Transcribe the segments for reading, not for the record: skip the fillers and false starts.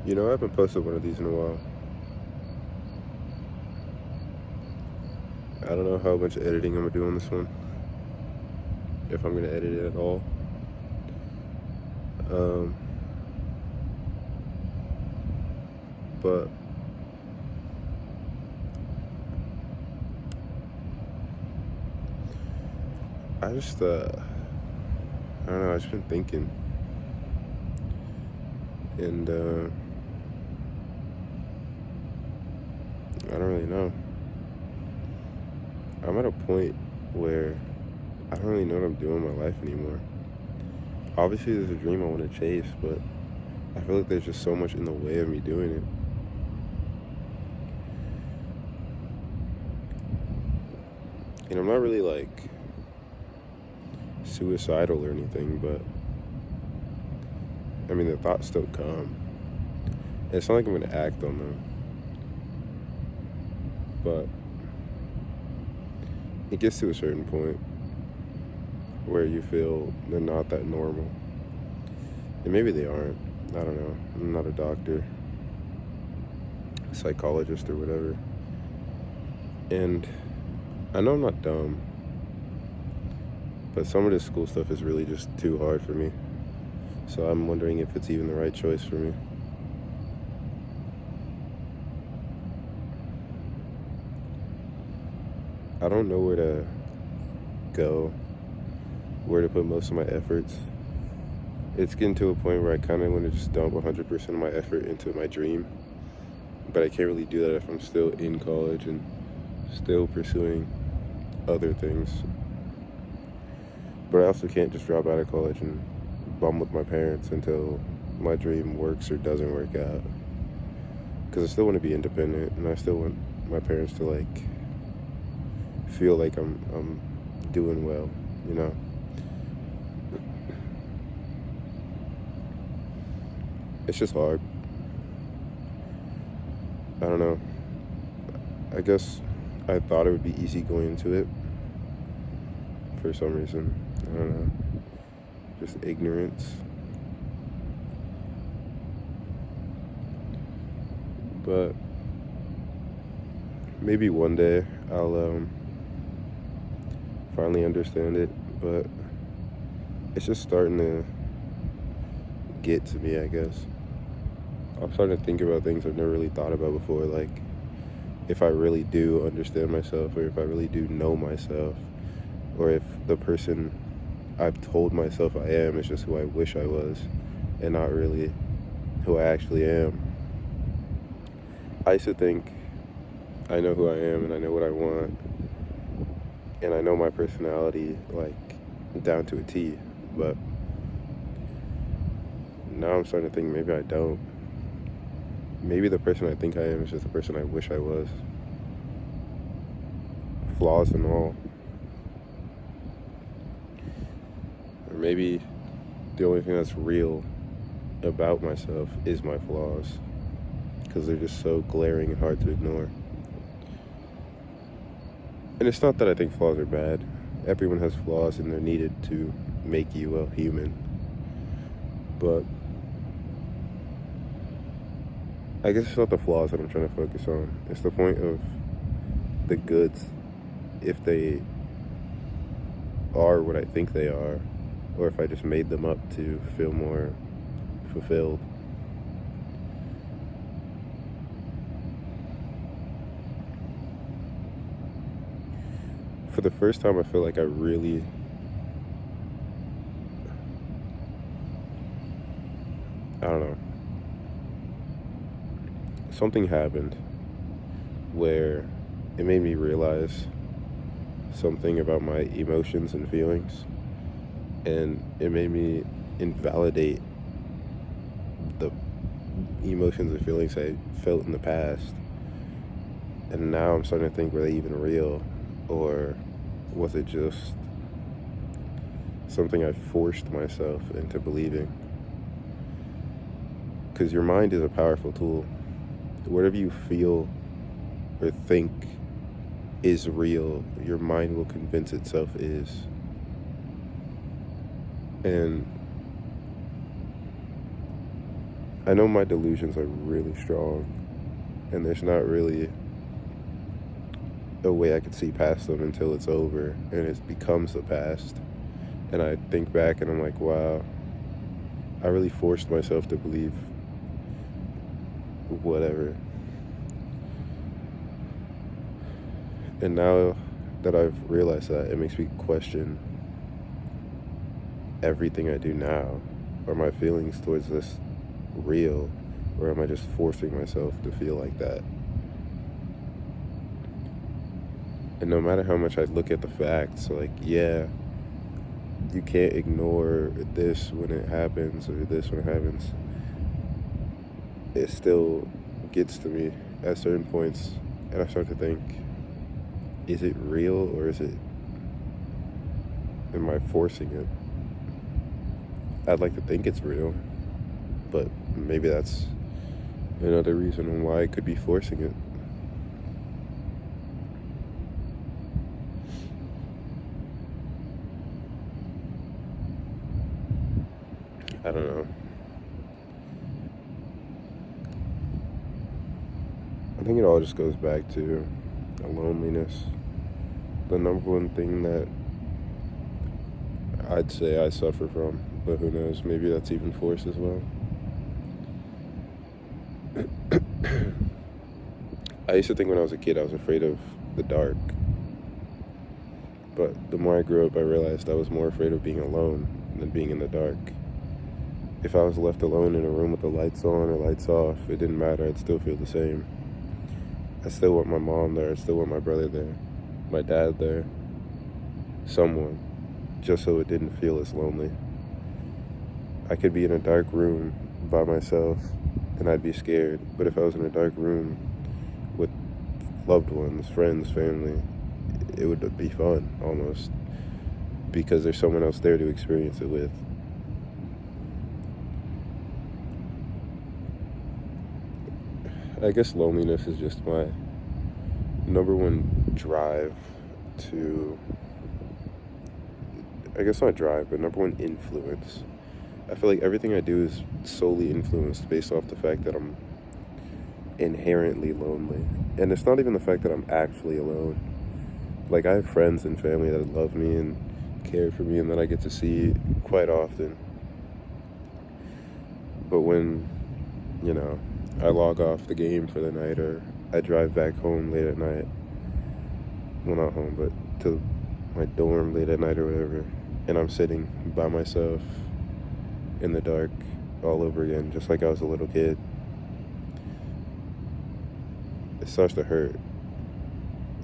I haven't posted one of these in a while. I don't know how much editing I'm gonna do on this one, if I'm gonna edit it at all. Um, but I just, I don't know, I've just been thinking, and I don't really know. I'm at a point where I don't really know what I'm doing in my life anymore. Obviously, there's a dream I want to chase, but I feel like there's just so much in the way of me doing it. And I'm not really like suicidal or anything, but I mean, the thoughts still come. And it's not like I'm gonna act on them, but it gets to a certain point where you feel they're not that normal. And maybe they aren't. I don't know. I'm not a doctor, psychologist, or whatever. And I know I'm not dumb, but some of this school stuff is really just too hard for me. So I'm wondering if it's even the right choice for me. I don't know where to go, where to put most of my efforts. It's getting to a point where I kind of want to just dump 100% of my effort into my dream. But I can't really do that if I'm still in college and still pursuing other things. But I also can't just drop out of college and bum with my parents until my dream works or doesn't work out. Because I still want to be independent, and I still want my parents to like feel like I'm doing well, you know. It's just hard. I don't know. I guess I thought it would be easy going into it for some reason. I don't know. Just ignorance. But maybe one day I'll finally understand it. But it's just starting to get to me, I guess. I'm starting to think about things I've never really thought about before, like if I really do understand myself, or if I really do know myself, or if the person I've told myself I am is just who I wish I was and not really who I actually am. I used to think I know who I am and I know what I want and I know my personality like down to a T, but now I'm starting to think maybe I don't. Maybe the person I think I am is just the person I wish I was. Flaws and all. Or maybe the only thing that's real about myself is my flaws, because they're just so glaring and hard to ignore. And it's not that I think flaws are bad. Everyone has flaws and they're needed to make you a human. But I guess it's not the flaws that I'm trying to focus on. It's the point of the goods, if they are what I think they are, or if I just made them up to feel more fulfilled. For the first time, I feel like I really, I don't know, something happened where it made me realize something about my emotions and feelings, and it made me invalidate the emotions and feelings I felt in the past. And now I'm starting to think, were they even real, or was it just something I forced myself into believing? Because your mind is a powerful tool. Whatever you feel or think is real, your mind will convince itself is. And I know my delusions are really strong, and there's not really a way I could see past them until it's over and it becomes the past. And I think back and I'm like, wow, I really forced myself to believe whatever. And now that I've realized that, it makes me question everything I do now. Are my feelings towards this real, or am I just forcing myself to feel like that? And no matter how much I look at the facts, like, yeah, you can't ignore this when it happens or this when it happens, it still gets to me at certain points. And I start to think, is it real or am I forcing it? I'd like to think it's real, but maybe that's another reason why I could be forcing it. I don't know. I think it all just goes back to the loneliness. The number one thing that I'd say I suffer from, but who knows, maybe that's even forced as well. I used to think when I was a kid I was afraid of the dark. But the more I grew up, I realized I was more afraid of being alone than being in the dark. If I was left alone in a room with the lights on or lights off, it didn't matter, I'd still feel the same. I still want my mom there, I still want my brother there, my dad there, someone, just so it didn't feel as lonely. I could be in a dark room by myself and I'd be scared, but if I was in a dark room with loved ones, friends, family, it would be fun almost, because there's someone else there to experience it with. I guess loneliness is just my number one drive to, I guess not drive, but number one influence. I feel like everything I do is solely influenced based off the fact that I'm inherently lonely. And it's not even the fact that I'm actually alone. Like, I have friends and family that love me and care for me and that I get to see quite often. But when, I log off the game for the night, or I drive back home late at night, well, not home, but to my dorm late at night or whatever, and I'm sitting by myself in the dark all over again, just like I was a little kid, it starts to hurt.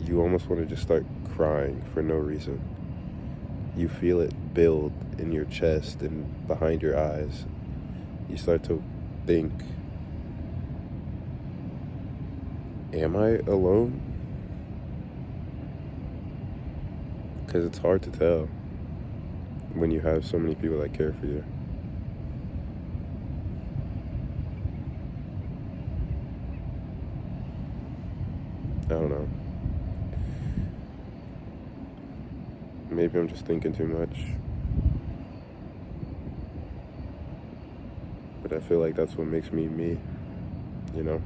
You almost want to just start crying for no reason. You feel it build in your chest and behind your eyes. You start to think, am I alone? Because it's hard to tell when you have so many people that care for you. I don't know. Maybe I'm just thinking too much. But I feel like that's what makes me me, you know?